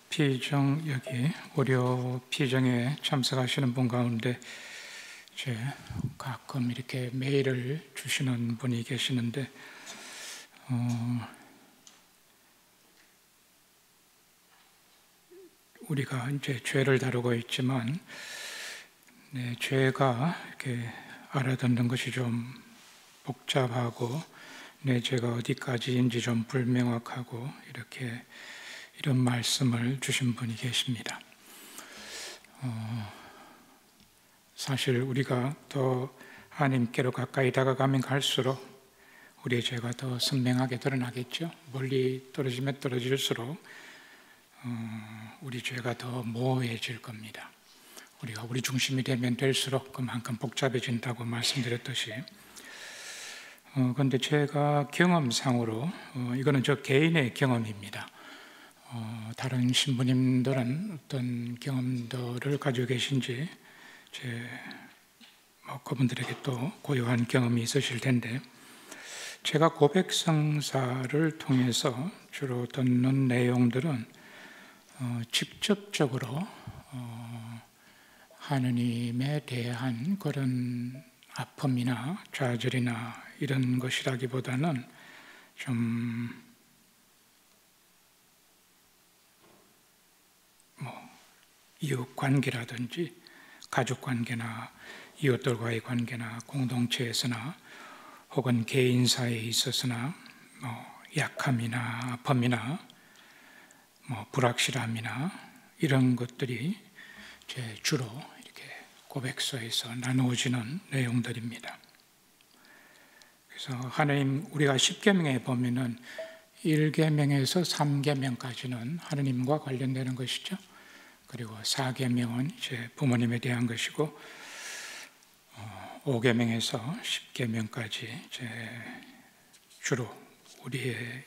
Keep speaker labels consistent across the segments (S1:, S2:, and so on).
S1: 피정 여기 월요 피정에 참석하시는 분 가운데 가끔 이렇게 메일을 주시는 분이 계시는데 우리가 이제 죄를 다루고 있지만 죄가 이렇게 알아듣는 것이 좀 복잡하고 내 죄가 어디까지인지 좀 불명확하고 이런 말씀을 주신 분이 계십니다. 사실 우리가 더 하나님께로 가까이 다가가면 갈수록 우리의 죄가 더 선명하게 드러나겠죠. 멀리 떨어지면 떨어질수록 우리 죄가 더 모호해질 겁니다. 우리가 우리 중심이 되면 될수록 그만큼 복잡해진다고 말씀드렸듯이 그런데 제가 경험상으로 이거는 저 개인의 경험입니다. 다른 신부님들은 어떤 경험들을 가지고 계신지 그분들에게 또 고유한 경험이 있으실 텐데 제가 고백성사를 통해서 주로 듣는 내용들은 직접적으로 하느님에 대한 그런 아픔이나 좌절이나 이런 것이라기보다는 좀 이웃 관계라든지 가족 관계나 이웃들과의 관계나 공동체에서나 혹은 개인사에 있어서나 약함이나 아픔이나 불확실함이나 이런 것들이 주로 이렇게 고백서에서 나누어지는 내용들입니다. 그래서 하나님 우리가 10계명에 보면은 1계명에서 3계명까지는 하나님과 관련되는 것이죠. 그리고 4계명은 이제 부모님에 대한 것이고 5계명에서 10계명까지 주로 우리의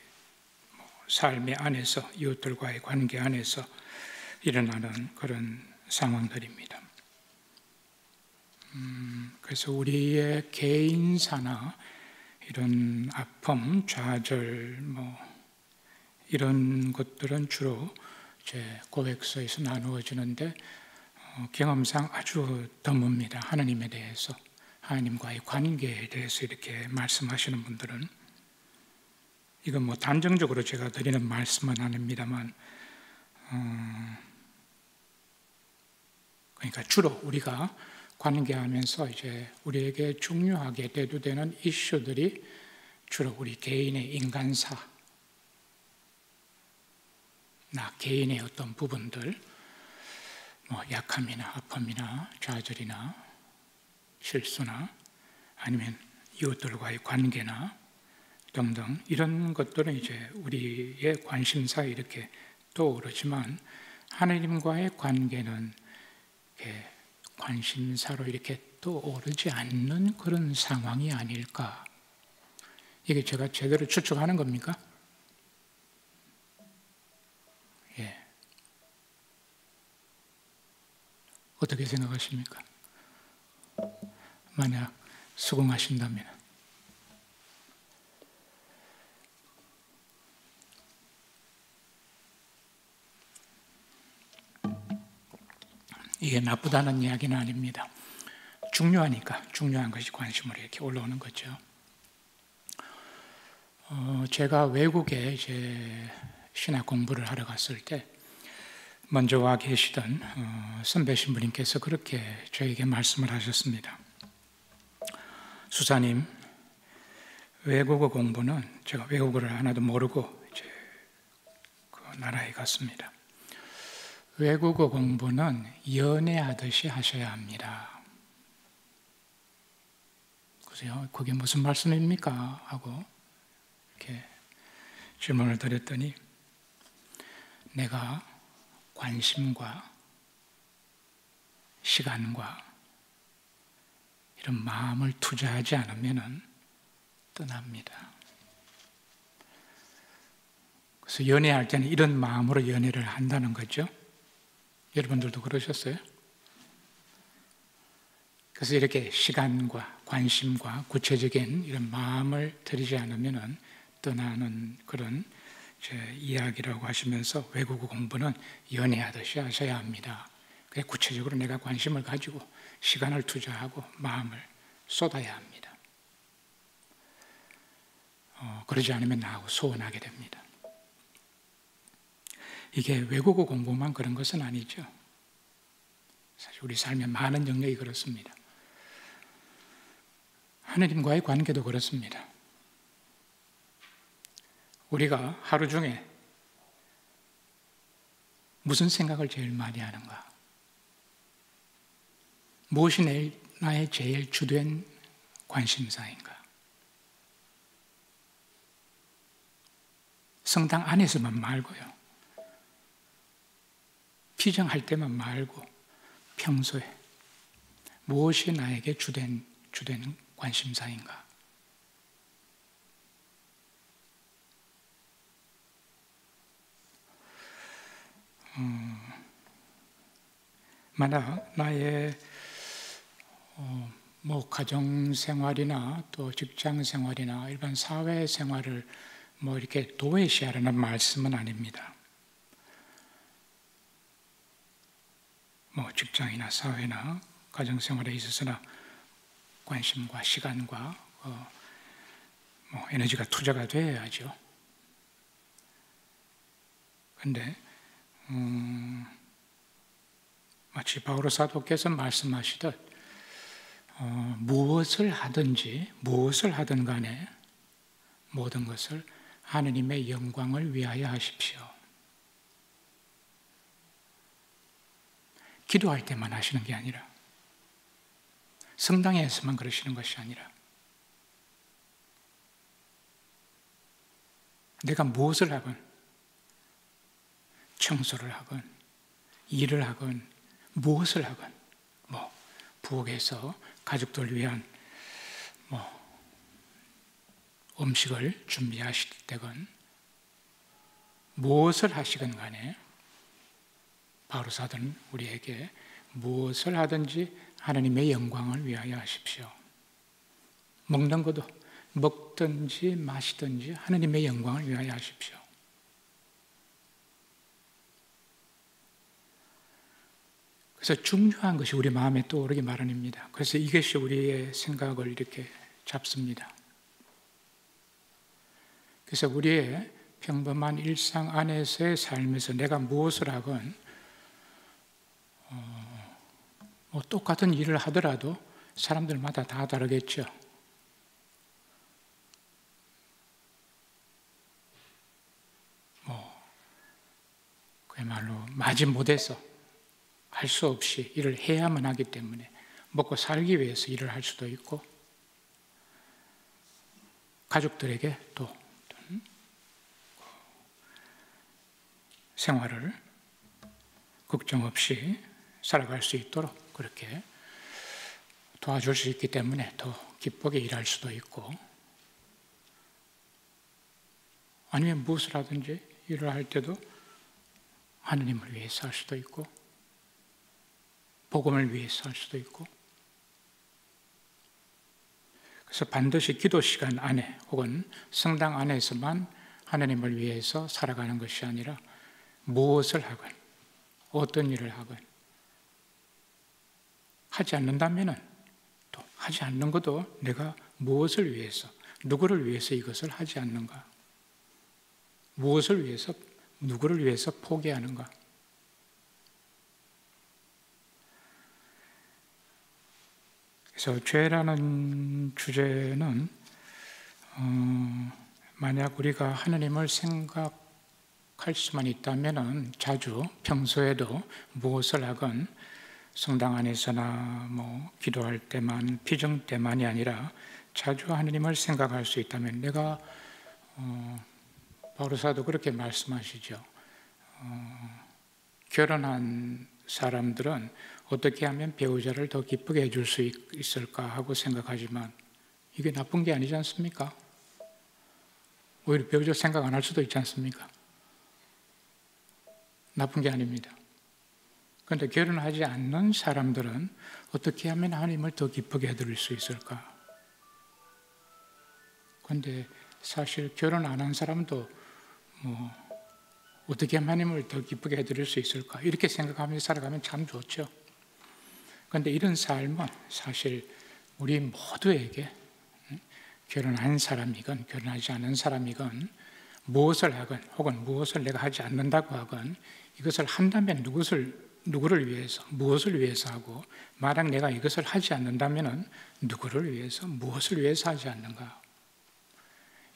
S1: 삶의 안에서 이웃들과의 관계 안에서 일어나는 그런 상황들입니다. 그래서 우리의 개인사나 이런 아픔, 좌절 이런 것들은 주로 고백서에서 나누어지는데 경험상 아주 드뭅니다. 하나님에 대해서, 하나님과의 관계에 대해서 이렇게 말씀하시는 분들은 이건 단정적으로 제가 드리는 말씀은 아닙니다만 그러니까 주로 우리가 관계하면서 우리에게 중요하게 대두되는 이슈들이 주로 우리 개인의 인간사 나 개인의 어떤 부분들 약함이나 아픔이나 좌절이나 실수나 아니면 이웃들과의 관계나 등등 이런 것들은 우리의 관심사에 이렇게 떠오르지만 하나님과의 관계는 이렇게 관심사로 이렇게 떠오르지 않는 그런 상황이 아닐까. 이게 제가 제대로 추측하는 겁니까? 어떻게 생각하십니까? 만약 수긍하신다면 이게 나쁘다는 이야기는 아닙니다. 중요하니까 중요한 것이 관심으로 이렇게 올라오는 거죠. 제가 외국에 신학 공부를 하러 갔을 때 먼저 와 계시던 선배 신부님께서 그렇게 저에게 말씀을 하셨습니다. 수사님, 외국어 공부는 제가 외국어를 하나도 모르고 그 나라에 갔습니다. 외국어 공부는 연애하듯이 하셔야 합니다. 그래서 그게 무슨 말씀입니까? 하고 이렇게 질문을 드렸더니 내가 관심과 시간과 이런 마음을 투자하지 않으면 떠납니다. 그래서 연애할 때는 이런 마음으로 연애를 한다는 거죠. 여러분들도 그러셨어요? 그래서 이렇게 시간과 관심과 구체적인 이런 마음을 들이지 않으면 떠나는 그런 제 이야기라고 하시면서 외국어 공부는 연애하듯이 하셔야 합니다. 그래 구체적으로 내가 관심을 가지고 시간을 투자하고 마음을 쏟아야 합니다. 그러지 않으면 나하고 소원하게 됩니다. 이게 외국어 공부만 그런 것은 아니죠. 사실 우리 삶의 많은 영역이 그렇습니다. 하느님과의 관계도 그렇습니다. 우리가 하루 중에 무슨 생각을 제일 많이 하는가? 무엇이 나의 제일 주된 관심사인가? 성당 안에서만 말고요. 피정할 때만 말고 평소에 무엇이 나에게 주된 관심사인가? 만약 나의 가정 생활이나 또 직장 생활이나 일반 사회 생활을 이렇게 도외시하라는 말씀은 아닙니다. 직장이나 사회나 가정 생활에 있어서나 관심과 시간과 에너지가 투자가 되어야죠. 그런데 마치 바오로 사도께서 말씀하시듯 무엇을 하든 간에 모든 것을 하느님의 영광을 위하여 하십시오. 기도할 때만 하시는 게 아니라 성당에서만 그러시는 것이 아니라 내가 무엇을 하건 청소를 하건 일을 하건 무엇을 하건 부엌에서 가족들 위한 음식을 준비하실 때건 무엇을 하시건 간에 바오로 사도는 우리에게 무엇을 하든지 하나님의 영광을 위하여 하십시오. 먹는 것도 먹든지 마시든지 하나님의 영광을 위하여 하십시오. 그래서 중요한 것이 우리 마음에 떠오르기 마련입니다. 그래서 이것이 우리의 생각을 이렇게 잡습니다. 그래서 우리의 평범한 일상 안에서의 삶에서 내가 무엇을 하건 똑같은 일을 하더라도 사람들마다 다 다르겠죠. 그야말로 마지못해서 할 수 없이 일을 해야만 하기 때문에 먹고 살기 위해서 일을 할 수도 있고 가족들에게 또 생활을 걱정 없이 살아갈 수 있도록 그렇게 도와줄 수 있기 때문에 더 기쁘게 일할 수도 있고 아니면 무엇을 하든지 일을 할 때도 하느님을 위해서 할 수도 있고 복음을 위해서 할 수도 있고 그래서 반드시 기도 시간 안에 혹은 성당 안에서만 하나님을 위해서 살아가는 것이 아니라 무엇을 하건 어떤 일을 하건 하지 않는다면 또 하지 않는 것도 내가 무엇을 위해서 누구를 위해서 이것을 하지 않는가 무엇을 위해서 누구를 위해서 포기하는가 그래서 죄라는 주제는 만약 우리가 하나님을 생각할 수만 있다면 자주 평소에도 무엇을 하건 성당 안에서나 기도할 때만 피정 때만이 아니라 자주 하나님을 생각할 수 있다면 내가 바오로 사도 그렇게 말씀하시죠. 결혼한 사람들은 어떻게 하면 배우자를 더 기쁘게 해줄 수 있을까 하고 생각하지만 이게 나쁜 게 아니지 않습니까? 오히려 배우자 생각 안 할 수도 있지 않습니까? 나쁜 게 아닙니다. 그런데 결혼하지 않는 사람들은 어떻게 하면 하나님을 더 기쁘게 해드릴 수 있을까? 그런데 사실 결혼 안 한 사람도 어떻게 하나님을 더 기쁘게 해드릴 수 있을까? 이렇게 생각하면서 살아가면 참 좋죠. 그런데 이런 삶은 사실 우리 모두에게 결혼한 사람이건 결혼하지 않은 사람이건 무엇을 하건 혹은 무엇을 내가 하지 않는다고 하건 이것을 한다면 누구를 위해서 무엇을 위해서 하고 만약 내가 이것을 하지 않는다면 누구를 위해서 무엇을 위해서 하지 않는가?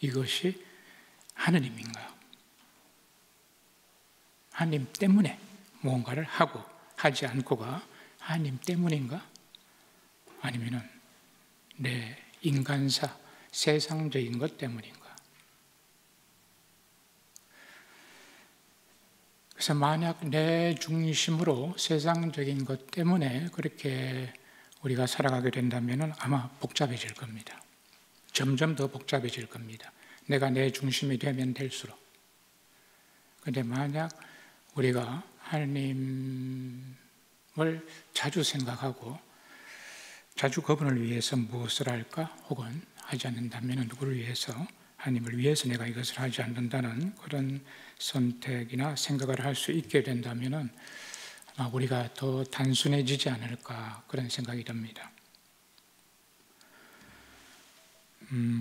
S1: 이것이 하느님인가? 하나님 때문에 무언가를 하고 하지 않고가 하나님 때문인가? 아니면은 내 인간사 세상적인 것 때문인가? 그래서 만약 내 중심으로 세상적인 것 때문에 그렇게 우리가 살아가게 된다면 아마 복잡해질 겁니다. 점점 더 복잡해질 겁니다. 내가 내 중심이 되면 될수록. 그런데 만약 우리가 하나님을 자주 생각하고 자주 그분을 위해서 무엇을 할까? 혹은 하지 않는다면 누구를 위해서? 하나님을 위해서 내가 이것을 하지 않는다는 그런 선택이나 생각을 할 수 있게 된다면 아마 우리가 더 단순해지지 않을까 그런 생각이 듭니다.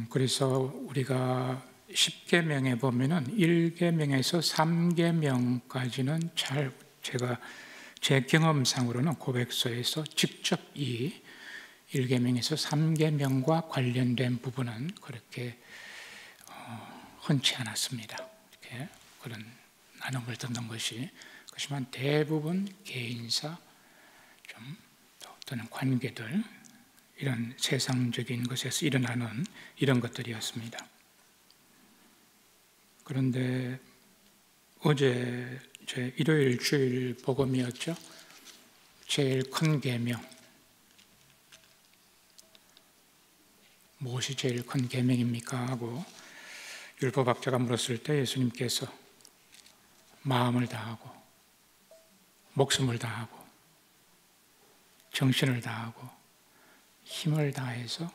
S1: 그래서 우리가 10계명에 보면은 1계명에서 3계명까지는 제가 제 경험상으로는 고백서에서 직접 이 1계명에서 3계명과 관련된 부분은 그렇게 흔치 않았습니다. 이렇게 그런 나눔을 듣는 것이 그렇지만 대부분 개인사 또는 관계들 이런 세상적인 것에서 일어나는 이런 것들이었습니다. 그런데 어제 제 일요일 주일 복음이었죠. 제일 큰 계명. 무엇이 제일 큰 계명입니까? 하고 율법학자가 물었을 때 예수님께서 마음을 다하고 목숨을 다하고 정신을 다하고 힘을 다해서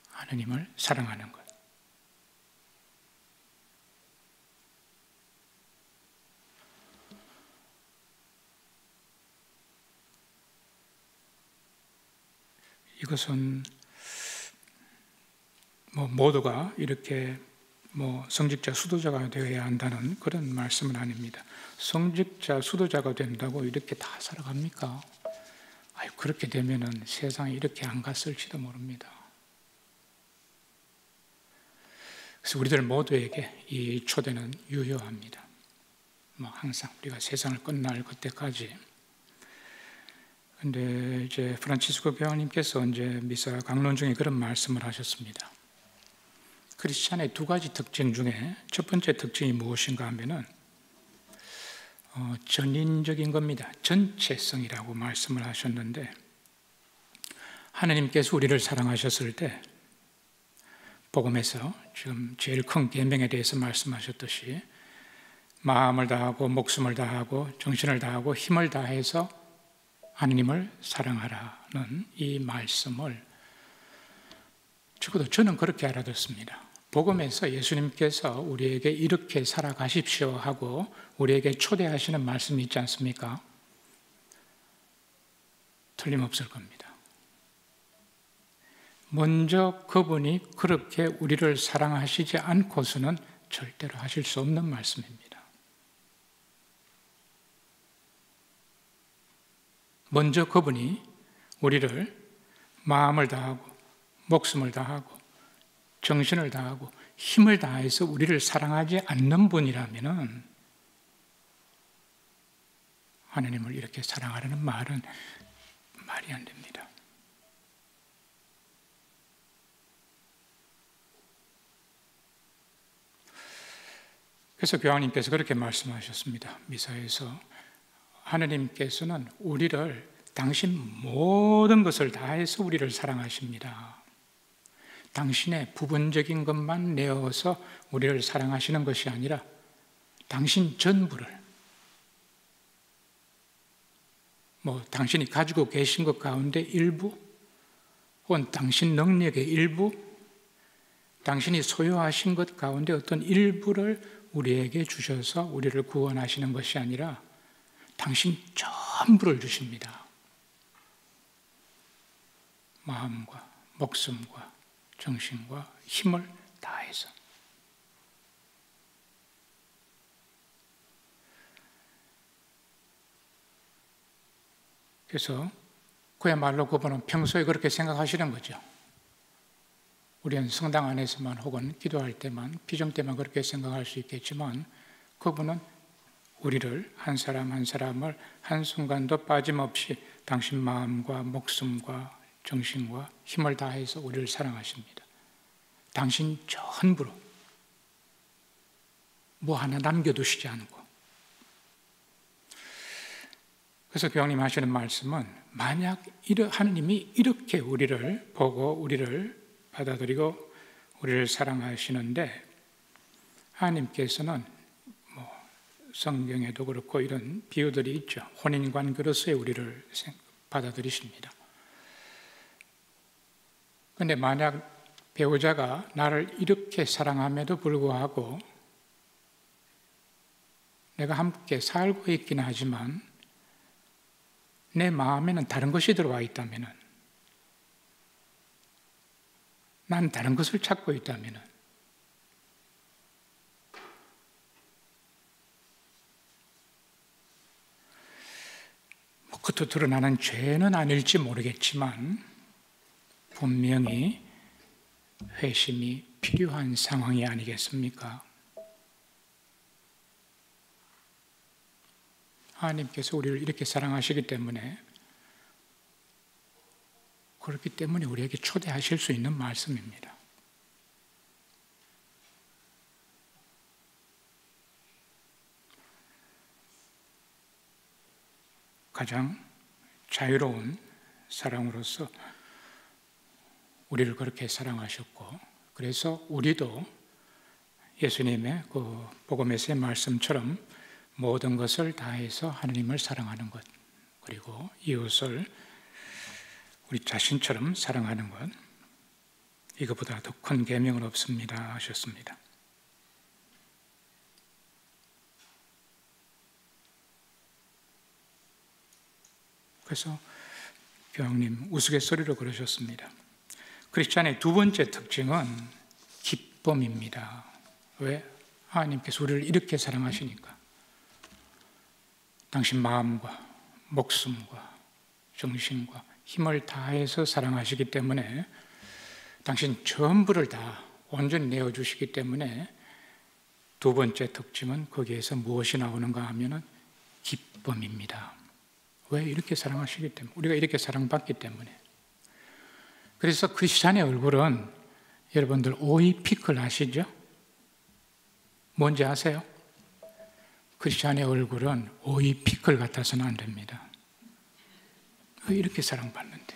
S1: 하느님을 사랑하는 것. 이것은 모두가 이렇게 성직자, 수도자가 되어야 한다는 그런 말씀은 아닙니다. 성직자, 수도자가 된다고 이렇게 다 살아갑니까? 그렇게 되면은 세상에 이렇게 안 갔을지도 모릅니다. 그래서 우리들 모두에게 이 초대는 유효합니다. 항상 우리가 세상을 끝날 그때까지. 근데 이제 프란치스코 교황님께서 이제 미사 강론 중에 그런 말씀을 하셨습니다. 크리스찬의 두 가지 특징 중에 첫 번째 특징이 무엇인가 하면은 전인적인 겁니다. 전체성이라고 말씀을 하셨는데 하나님께서 우리를 사랑하셨을 때 복음에서 지금 제일 큰 계명에 대해서 말씀하셨듯이 마음을 다하고 목숨을 다하고 정신을 다하고 힘을 다해서 하나님을 사랑하라는 이 말씀을 적어도 저는 그렇게 알아듣습니다. 복음에서 예수님께서 우리에게 이렇게 살아가십시오 하고 우리에게 초대하시는 말씀이 있지 않습니까? 틀림없을 겁니다. 먼저 그분이 그렇게 우리를 사랑하시지 않고서는 절대로 하실 수 없는 말씀입니다. 먼저 그분이 우리를 마음을 다하고 목숨을 다하고 정신을 다하고 힘을 다해서 우리를 사랑하지 않는 분이라면 하나님을 이렇게 사랑하라는 말은 말이 안 됩니다. 그래서 교황님께서 그렇게 말씀하셨습니다. 미사에서 하나님께서는 우리를 당신 모든 것을 다해서 우리를 사랑하십니다. 당신의 부분적인 것만 내어서 우리를 사랑하시는 것이 아니라 당신 전부를 당신이 가지고 계신 것 가운데 일부 혹은 당신 능력의 일부 당신이 소유하신 것 가운데 어떤 일부를 우리에게 주셔서 우리를 구원하시는 것이 아니라 당신 전부를 주십니다. 마음과 목숨과 정신과 힘을 다해서. 그래서 그야말로 그분은 평소에 그렇게 생각하시는 거죠. 우리는 성당 안에서만 혹은 기도할 때만, 피정 때만 그렇게 생각할 수 있겠지만 그분은 우리를 한 사람 한 사람을 한순간도 빠짐없이 당신 마음과 목숨과 정신과 힘을 다해서 우리를 사랑하십니다. 당신 전부로 뭐 하나 남겨두시지 않고. 그래서 교황님 하시는 말씀은 만약 하느님이 이렇게 우리를 보고 우리를 받아들이고 우리를 사랑하시는데 하나님께서는 성경에도 그렇고 이런 비유들이 있죠. 혼인관계로서의 우리를 받아들이십니다. 그런데 만약 배우자가 나를 이렇게 사랑함에도 불구하고 내가 함께 살고 있긴 하지만 내 마음에는 다른 것이 들어와 있다면, 난 다른 것을 찾고 있다면, 그것도 드러나는 죄는 아닐지 모르겠지만 분명히 회심이 필요한 상황이 아니겠습니까? 하나님께서 우리를 이렇게 사랑하시기 때문에, 그렇기 때문에 우리에게 초대하실 수 있는 말씀입니다. 가장 자유로운 사랑으로서 우리를 그렇게 사랑하셨고, 그래서 우리도 예수님의 그 복음에서의 말씀처럼 모든 것을 다해서 하나님을 사랑하는 것, 그리고 이웃을 우리 자신처럼 사랑하는 것, 이것보다 더 큰 계명은 없습니다 하셨습니다. 그래서 교황님 우스갯소리로 그러셨습니다. 크리스찬의 두 번째 특징은 기쁨입니다. 왜? 하나님께서 우리를 이렇게 사랑하시니까. 당신 마음과 목숨과 정신과 힘을 다해서 사랑하시기 때문에, 당신 전부를 다 온전히 내어주시기 때문에 두 번째 특징은 거기에서 무엇이 나오는가 하면은 기쁨입니다. 왜? 이렇게 사랑하시기 때문에, 우리가 이렇게 사랑받기 때문에. 그래서 크리스찬의 얼굴은, 여러분들 오이 피클 아시죠? 뭔지 아세요? 크리스찬의 얼굴은 오이 피클 같아서는 안 됩니다. 왜 이렇게 사랑받는데?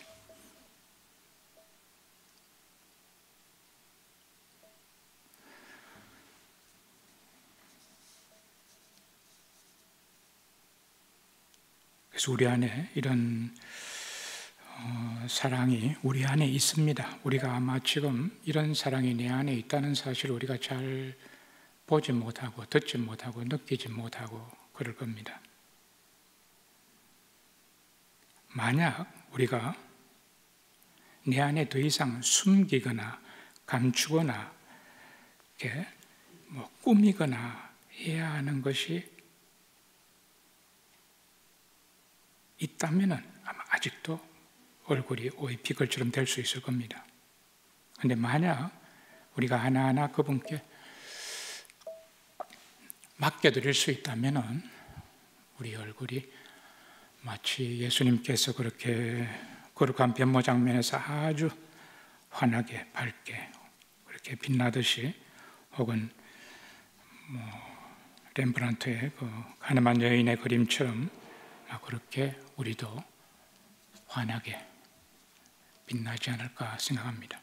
S1: 그래서 우리 안에 이런 사랑이 우리 안에 있습니다. 우리가 아마 지금 이런 사랑이 내 안에 있다는 사실을 우리가 잘 보지 못하고 듣지 못하고 느끼지 못하고 그럴 겁니다. 만약 우리가 내 안에 더 이상 숨기거나 감추거나 이렇게 꾸미거나 해야 하는 것이 있다면 아마 아직도 얼굴이 오이 피클처럼 될 수 있을 겁니다. 그런데 만약 우리가 하나하나 그분께 맡겨드릴 수 있다면 우리 얼굴이 마치 예수님께서 그렇게 거룩한 변모 장면에서 아주 환하게 밝게 그렇게 빛나듯이, 혹은 렘브란트의 그 가늠한 여인의 그림처럼 그렇게 우리도 환하게 빛나지 않을까 생각합니다.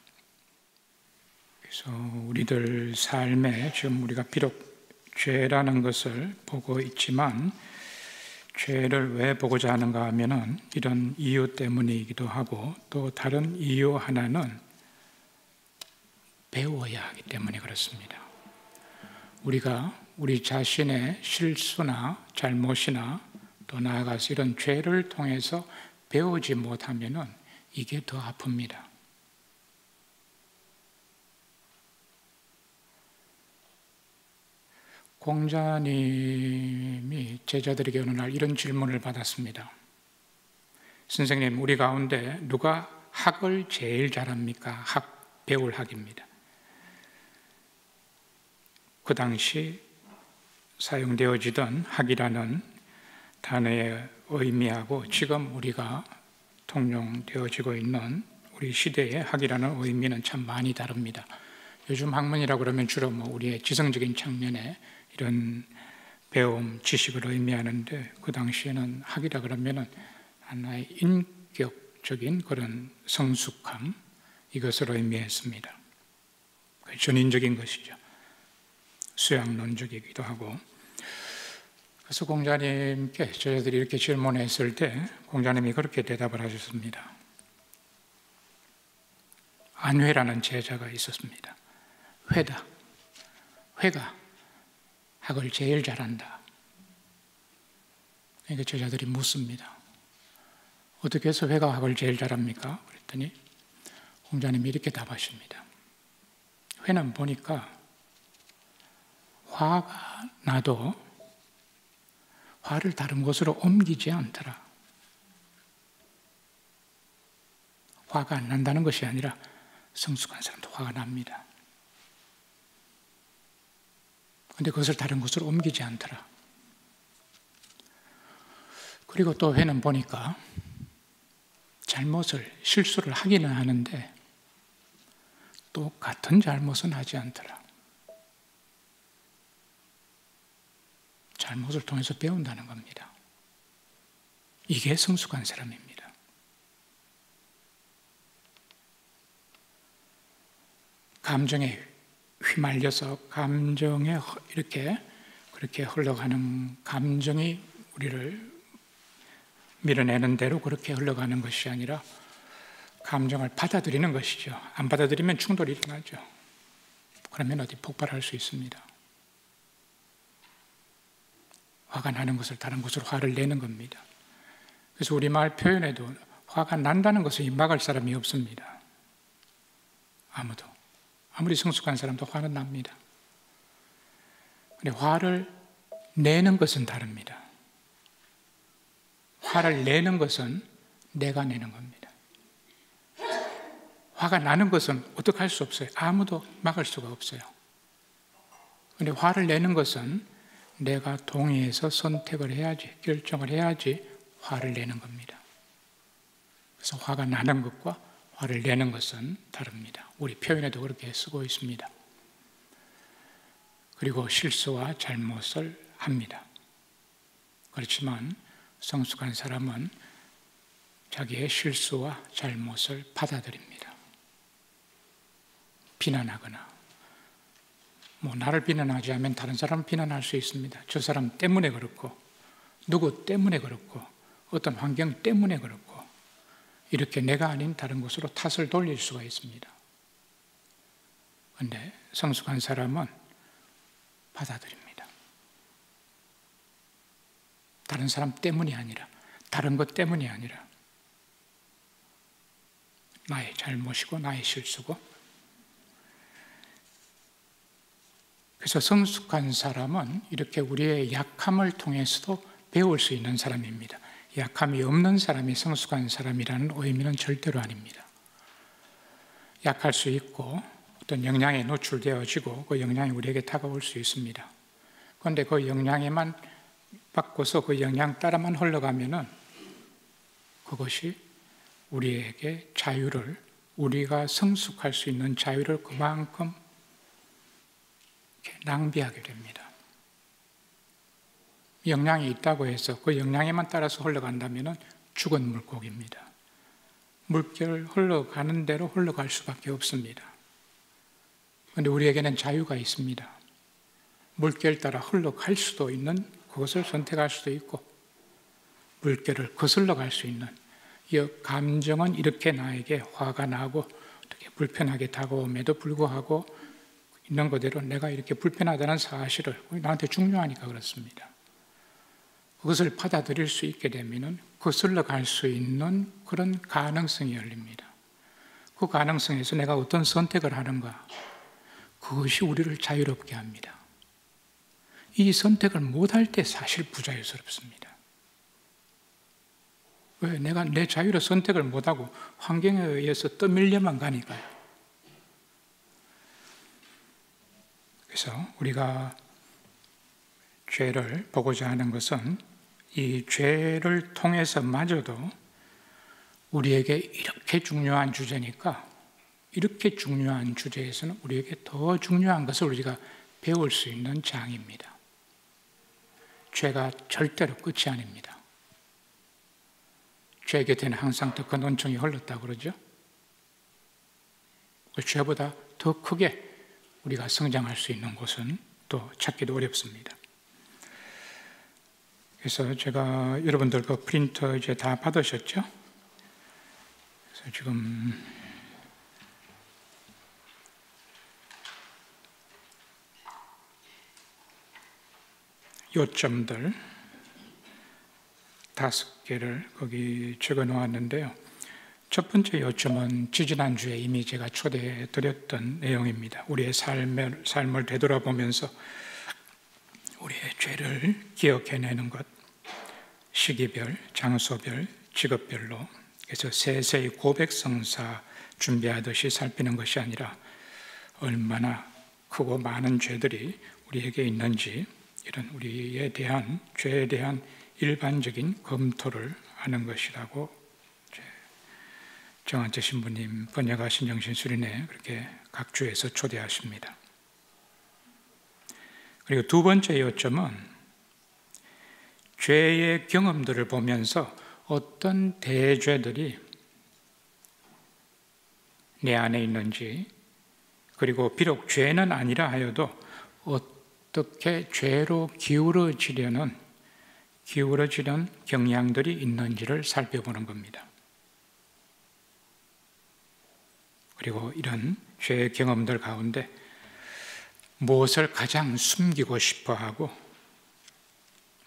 S1: 그래서 우리들 삶에 지금 우리가 비록 죄라는 것을 보고 있지만, 죄를 왜 보고자 하는가 하면은 이런 이유 때문이기도 하고, 또 다른 이유 하나는 배워야 하기 때문에 그렇습니다. 우리가 우리 자신의 실수나 잘못이나 또 나아가서 이런 죄를 통해서 배우지 못하면 이게 더 아픕니다. 공자님이 제자들에게 어느 날 이런 질문을 받았습니다. 선생님, 우리 가운데 누가 학을 제일 잘합니까? 학, 배울 학입니다. 그 당시 사용되어지던 학이라는 단어의 의미하고 지금 우리가 통용되어지고 있는 우리 시대의 학이라는 의미는 참 많이 다릅니다. 요즘 학문이라고 그러면 주로 우리의 지성적인 측면에 이런 배움, 지식을 의미하는데 그 당시에는 학이라 그러면은 하나의 인격적인 그런 성숙함, 이것을 의미했습니다. 전인적인 것이죠. 수양론적이기도 하고. 그래서 공자님께 저희들이 이렇게 질문했을 때 공자님이 그렇게 대답을 하셨습니다. 안회라는 제자가 있었습니다. 회가 학을 제일 잘한다. 그러니까 제자들이 묻습니다. 어떻게 해서 회가 학을 제일 잘합니까? 그랬더니 공자님이 이렇게 답하십니다. 회는 보니까 화가 나도 화를 다른 곳으로 옮기지 않더라. 화가 안 난다는 것이 아니라 성숙한 사람도 화가 납니다. 그런데 그것을 다른 곳으로 옮기지 않더라. 그리고 또 회는 보니까 실수를 하기는 하는데 또 같은 잘못은 하지 않더라. 잘못을 통해서 배운다는 겁니다. 이게 성숙한 사람입니다. 감정에 휘말려서 감정에 그렇게 흘러가는 감정이 우리를 밀어내는 대로 그렇게 흘러가는 것이 아니라 감정을 받아들이는 것이죠. 안 받아들이면 충돌이 일어나죠. 그러면 어디 폭발할 수 있습니다. 화가 나는 것을 다른 곳으로 화를 내는 겁니다. 그래서 우리말 표현에도 화가 난다는 것을 막을 사람이 없습니다. 아무도. 아무리 성숙한 사람도 화는 납니다. 그런데 화를 내는 것은 다릅니다. 화를 내는 것은 내가 내는 겁니다. 화가 나는 것은 어떻게 할 수 없어요. 아무도 막을 수가 없어요. 그런데 화를 내는 것은 내가 동의해서 선택을 해야지, 결정을 해야지 화를 내는 겁니다. 그래서 화가 나는 것과 화를 내는 것은 다릅니다. 우리 표현에도 그렇게 쓰고 있습니다. 그리고 실수와 잘못을 합니다. 그렇지만 성숙한 사람은 자기의 실수와 잘못을 받아들입니다. 비난하거나 나를 비난하지 않으면 다른 사람을 비난할 수 있습니다. 저 사람 때문에 그렇고 누구 때문에 그렇고 어떤 환경 때문에 그렇고 이렇게 내가 아닌 다른 곳으로 탓을 돌릴 수가 있습니다. 그런데 성숙한 사람은 받아들입니다. 다른 사람 때문이 아니라 다른 것 때문이 아니라 나의 잘못이고 나의 실수고 그래서 성숙한 사람은 이렇게 우리의 약함을 통해서도 배울 수 있는 사람입니다. 약함이 없는 사람이 성숙한 사람이라는 의미는 절대로 아닙니다. 약할 수 있고 어떤 영향에 노출되어지고 그 영향이 우리에게 다가올 수 있습니다. 그런데 그 영향에만 받고서 그 영향 따라만 흘러가면은 그것이 우리에게 우리가 성숙할 수 있는 자유를 그만큼 낭비하게 됩니다. 영향이 있다고 해서 그 영향에만 따라서 흘러간다면 죽은 물고기입니다. 물결 흘러가는 대로 흘러갈 수밖에 없습니다. 그런데 우리에게는 자유가 있습니다. 물결 따라 흘러갈 수도 있는 그것을 선택할 수도 있고 물결을 거슬러 갈 수 있는 이 감정은 이렇게 나에게 화가 나고 어떻게 불편하게 다가옴에도 불구하고 있는 그대로 내가 이렇게 불편하다는 사실을, 나한테 중요하니까 그렇습니다. 그것을 받아들일 수 있게 되면 거슬러 갈 수 있는 그런 가능성이 열립니다. 그 가능성에서 내가 어떤 선택을 하는가, 그것이 우리를 자유롭게 합니다. 이 선택을 못할 때 사실 부자유스럽습니다. 왜? 내가 내 자유로 선택을 못하고 환경에 의해서 떠밀려만 가니까요. 그래서 우리가 죄를 보고자 하는 것은 이 죄를 통해서마저도 우리에게 이렇게 중요한 주제니까, 이렇게 중요한 주제에서는 우리에게 더 중요한 것을 우리가 배울 수 있는 장입니다. 죄가 절대로 끝이 아닙니다. 죄 곁에는 항상 더 큰 은총이 흘렀다고 그러죠. 그 죄보다 더 크게 우리가 성장할 수 있는 곳은 또 찾기도 어렵습니다. 그래서 제가 여러분들 그 프린터 이제 다 받으셨죠? 그래서 지금 요점들 5개를 거기 적어 놓았는데요. 첫 번째 요점은 지지난주에 이미 제가 초대해 드렸던 내용입니다. 우리의 삶을 되돌아보면서 우리의 죄를 기억해내는 것, 시기별, 장소별, 직업별로, 그래서 세세히 고백성사 준비하듯이 살피는 것이 아니라 얼마나 크고 많은 죄들이 우리에게 있는지, 이런 우리에 대한 죄에 대한 일반적인 검토를 하는 것이라고 정한재 신부님 번역하신 영신수련회 그렇게 각 주에서 초대하십니다. 그리고 두 번째 요점은 죄의 경험들을 보면서 어떤 대죄들이 내 안에 있는지, 그리고 비록 죄는 아니라 하여도 어떻게 죄로 기울어지는 경향들이 있는지를 살펴보는 겁니다. 그리고 이런 죄의 경험들 가운데 무엇을 가장 숨기고 싶어 하고,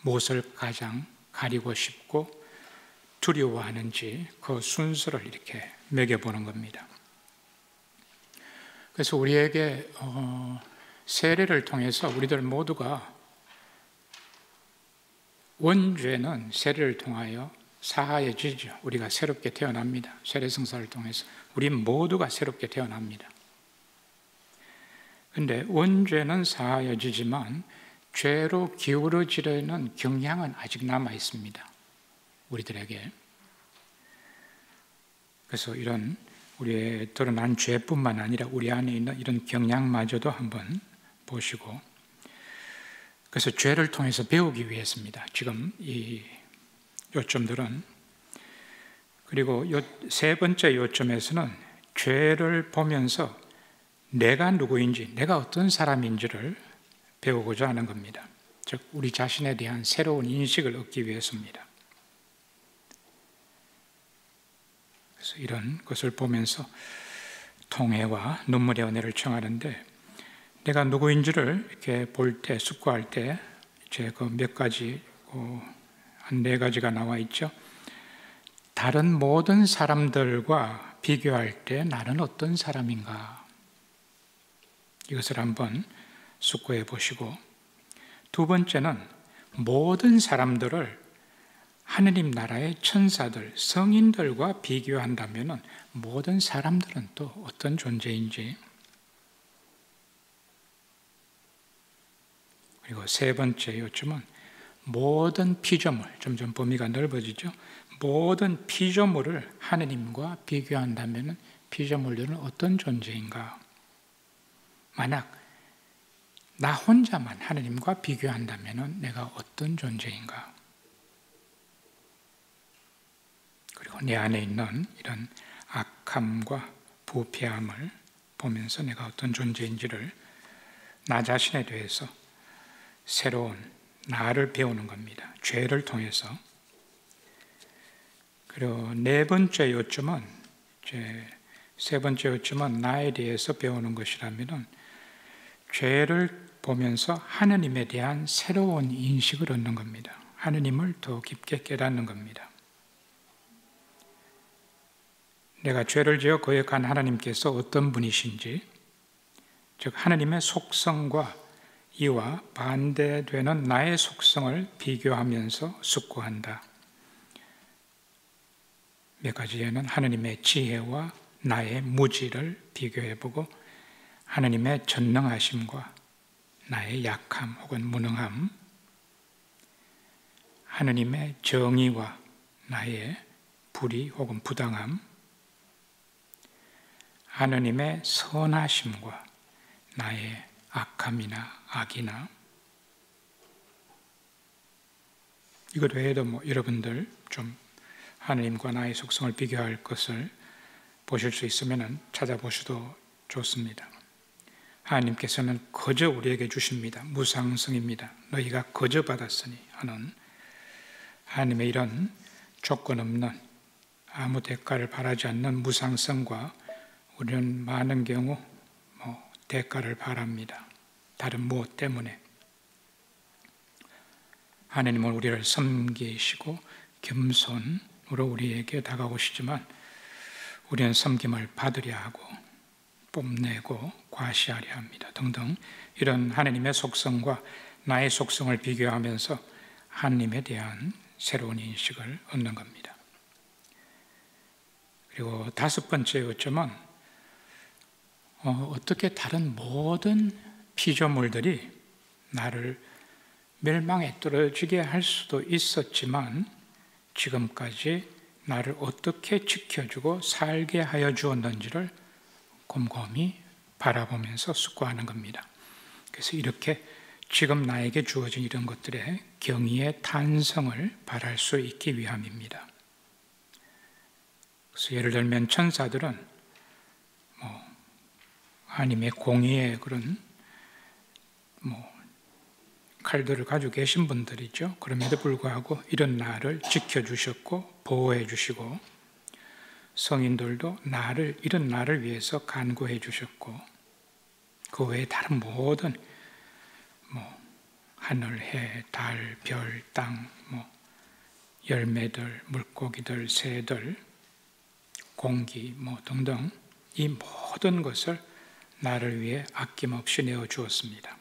S1: 무엇을 가장 가리고 싶고 두려워하는지 그 순서를 이렇게 매겨보는 겁니다. 그래서 우리에게 세례를 통해서 우리들 모두가, 원죄는 세례를 통하여 사하여지죠. 우리가 새롭게 태어납니다. 세례성사를 통해서 우리 모두가 새롭게 태어납니다. 그런데 원죄는 사하여지지만 죄로 기울어지려는 경향은 아직 남아 있습니다. 우리들에게. 그래서 이런 우리의 드러난 죄뿐만 아니라 우리 안에 있는 이런 경향마저도 한번 보시고, 그래서 죄를 통해서 배우기 위해서입니다. 지금 이 요점들은. 그리고 세 번째 요점에서는 죄를 보면서 내가 누구인지, 내가 어떤 사람인지를 배우고자 하는 겁니다. 즉 우리 자신에 대한 새로운 인식을 얻기 위해서입니다. 그래서 이런 것을 보면서 통회와 눈물의 은혜를 청하는데, 내가 누구인지를 이렇게 볼 때, 숙고할 때, 이제 그 몇 가지, 한 4가지가 나와 있죠. 다른 모든 사람들과 비교할 때 나는 어떤 사람인가? 이것을 한번 숙고해 보시고, 두 번째는 모든 사람들을 하느님 나라의 천사들, 성인들과 비교한다면 모든 사람들은 또 어떤 존재인지, 그리고 세 번째 요점은 모든 피조물, 점점 범위가 넓어지죠. 모든 피조물을 하느님과 비교한다면 피조물들은 어떤 존재인가? 만약 나 혼자만 하느님과 비교한다면 내가 어떤 존재인가? 그리고 내 안에 있는 이런 악함과 부패함을 보면서 내가 어떤 존재인지를, 나 자신에 대해서 새로운 나를 배우는 겁니다. 죄를 통해서. 그리고 네 번째 요점은, 세 번째 요점은 나에 대해서 배우는 것이라면, 죄를 보면서 하느님에 대한 새로운 인식을 얻는 겁니다. 하느님을 더 깊게 깨닫는 겁니다. 내가 죄를 지어 거역한 하나님께서 어떤 분이신지, 즉 하느님의 속성과 이와 반대되는 나의 속성을 비교하면서 숙고한다. 몇 가지에는 하느님의 지혜와 나의 무지를 비교해보고 하느님의 전능하심과 나의 약함 혹은 무능함, 하느님의 정의와 나의 불의 혹은 부당함, 하느님의 선하심과 나의 악함이나 악이나, 이것 외에도 여러분들 좀 하느님과 나의 속성을 비교할 것을 보실 수 있으면 찾아보셔도 좋습니다. 하나님께서는 거저 우리에게 주십니다. 무상성입니다. 너희가 거저 받았으니 하는 하나님의 이런 조건 없는 아무 대가를 바라지 않는 무상성과 우리는 많은 경우 대가를 바랍니다. 다른 무엇 때문에. 하나님은 우리를 섬기시고 겸손으로 우리에게 다가오시지만 우리는 섬김을 받으려 하고 뽐내고 과시하려 합니다. 등등 이런 하나님의 속성과 나의 속성을 비교하면서 하나님에 대한 새로운 인식을 얻는 겁니다. 그리고 다섯 번째 요점은 어떻게 다른 모든 피조물들이 나를 멸망에 떨어지게 할 수도 있었지만 지금까지 나를 어떻게 지켜주고 살게 하여 주었는지를 곰곰이 바라보면서 숙고하는 겁니다. 그래서 이렇게 지금 나에게 주어진 이런 것들의 경의의 탄성을 바랄 수 있기 위함입니다. 그래서 예를 들면 천사들은 하나님의 공의의 그런 칼들을 가지고 계신 분들이죠. 그럼에도 불구하고 이런 나를 지켜주셨고 보호해 주시고, 성인들도 이런 나를 위해서 간구해 주셨고, 그 외에 다른 모든 하늘, 해, 달, 별, 땅, 열매들, 물고기들, 새들, 공기 등등 이 모든 것을 나를 위해 아낌없이 내어 주었습니다.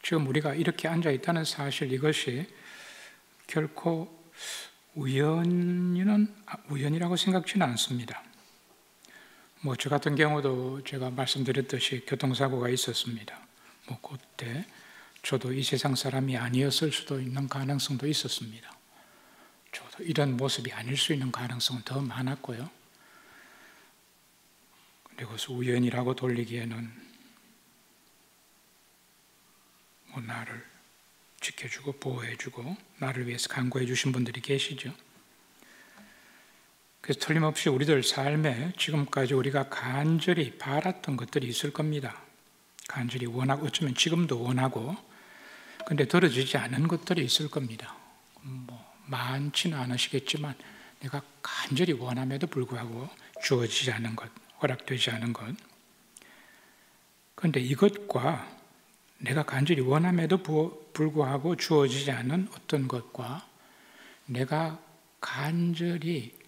S1: 지금 우리가 이렇게 앉아 있다는 사실, 이것이 결코 우연이라고 생각지는 않습니다. 저 같은 경우도 제가 말씀드렸듯이 교통사고가 있었습니다. 그때 저도 이 세상 사람이 아니었을 수도 있는 가능성도 있었습니다. 저도 이런 모습이 아닐 수 있는 가능성은 더 많았고요. 그리고서 우연이라고 돌리기에는 나를 지켜주고 보호해주고 나를 위해서 간구해 주신 분들이 계시죠. 그래서 틀림없이 우리들 삶에 지금까지 우리가 간절히 바랐던 것들이 있을 겁니다. 간절히 원하고, 어쩌면 지금도 원하고, 근데 들어지지 않은 것들이 있을 겁니다. 많지는 않으시겠지만 내가 간절히 원함에도 불구하고 주어지지 않은 것, 허락되지 않은 것. 그런데 이것과 내가 간절히 원함에도 불구하고 주어지지 않은 어떤 것과 내가 간절히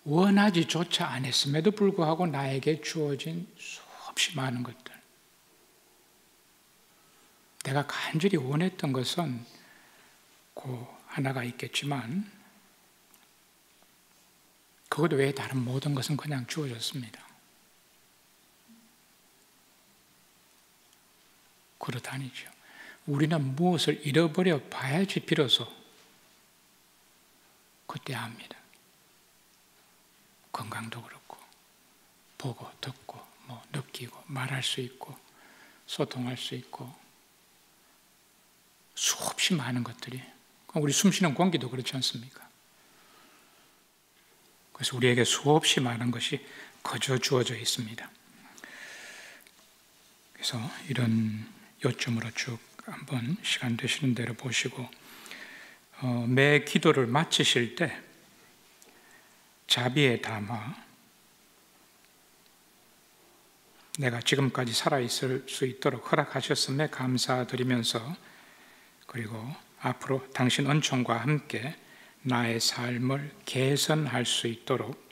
S1: 원하지조차 않았음에도 불구하고 나에게 주어진 수없이 많은 것들, 내가 간절히 원했던 것은 그 하나가 있겠지만 그것 외에 다른 모든 것은 그냥 주어졌습니다. 그렇다니죠. 우리는 무엇을 잃어버려 봐야지 비로소 그때 압니다. 건강도 그렇고, 보고, 듣고, 느끼고, 말할 수 있고, 소통할 수 있고, 수없이 많은 것들이, 우리 숨쉬는 공기도 그렇지 않습니까? 그래서 우리에게 수없이 많은 것이 거저 주어져 있습니다. 그래서 이런 요점으로 쭉 한번 시간 되시는 대로 보시고, 매 기도를 마치실 때 자비에 담아 내가 지금까지 살아있을 수 있도록 허락하셨음에 감사드리면서, 그리고 앞으로 당신 은총과 함께 나의 삶을 개선할 수 있도록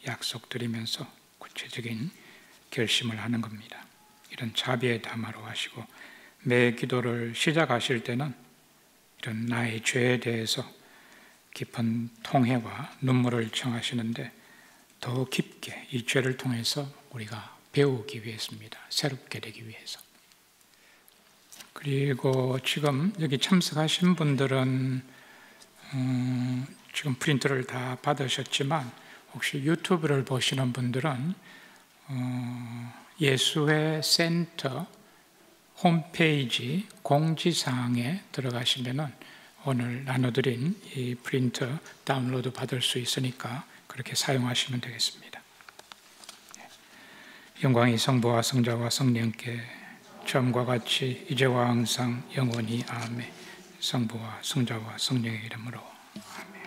S1: 약속드리면서 구체적인 결심을 하는 겁니다. 이런 자비의 담화로 하시고, 매 기도를 시작하실 때는 이런 나의 죄에 대해서 깊은 통회와 눈물을 청하시는데, 더 깊게 이 죄를 통해서 우리가 배우기 위해서입니다. 새롭게 되기 위해서. 그리고 지금 여기 참석하신 분들은 지금 프린트를 다 받으셨지만, 혹시 유튜브를 보시는 분들은 예수회 센터 홈페이지 공지사항에 들어가시면은 오늘 나눠드린 이 프린트 다운로드 받을 수 있으니까 그렇게 사용하시면 되겠습니다. 영광이 성부와 성자와 성령께 처음과 같이 이제와 항상 영원히 아멘. 성부와 성자와 성령의 이름으로 아멘.